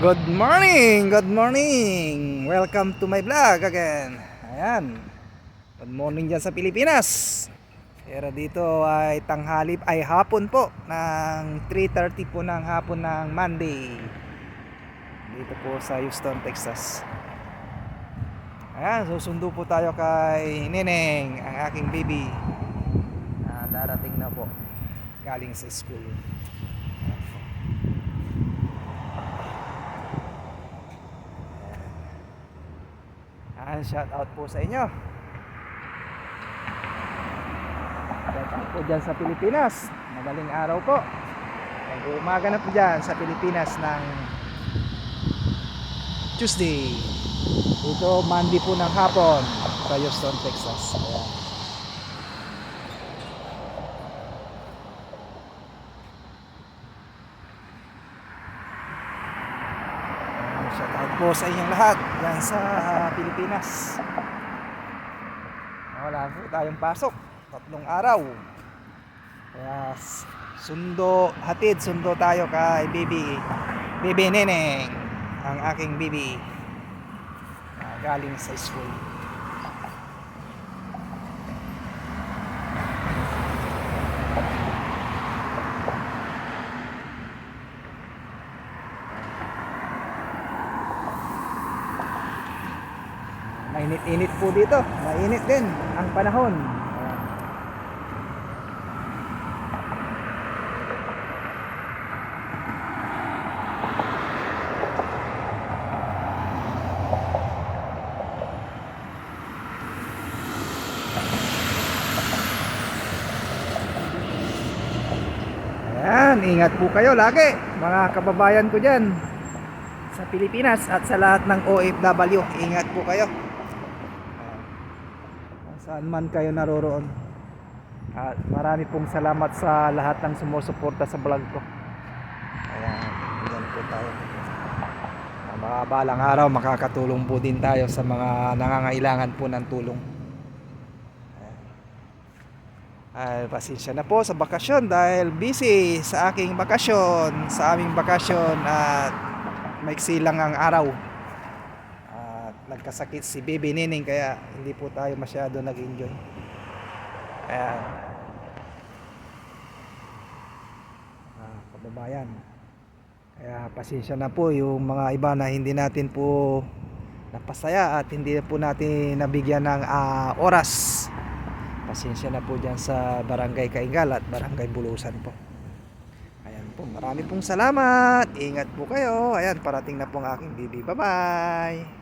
Good morning! Good morning! Welcome to my vlog again. Ayan. Good morning dyan sa Pilipinas. Pero dito ay tanghali, ay hapon po ng 3:30 po ng hapon ng Monday. Dito po sa Houston, Texas. Ayan, susundo po tayo kay Neneng, ang aking baby. Darating na po galing sa school. Shout out po sa inyo. Shout out po dyan sa Pilipinas. Madaling araw po. Umaga na po dyan sa Pilipinas ng Tuesday. Ito Monday po ng hapon sa Houston, Texas. Ayan. Shout out po sa inyong lahat dyan sa Pilipinas. Wala po tayong pasok 3 araw. Kaya sundo tayo kay baby Neneng, ang aking baby, galing sa school. Mainit-init po dito. Mainit din ang panahon. Ayan, ingat po kayo lagi, mga kababayan ko dyan sa Pilipinas at sa lahat ng OFW. Ingat po kayo. Saan man kayo naroroon. At marami pong salamat sa lahat ng sumusuporta sa vlog ko. Ayan, ganyan po tayo. Mga balang araw makakatulong po din tayo sa mga nangangailangan po ng tulong. Ay, pasensya na po sa bakasyon dahil busy sa aking bakasyon, sa aming bakasyon, at maiksi lang ang araw. Nagkasakit si baby Neneng kaya hindi po tayo masyado nag-enjoy. Ayan. Kababayan, kaya pasensya na po yung mga iba na hindi natin po napasaya at hindi po natin nabigyan ng oras. Pasensya na po dyan sa Barangay Kaingal at Barangay Bulusan po. Ayan po, marami pong salamat. Ingat po kayo. Ayan, parating na po ang aking baby. Bye bye.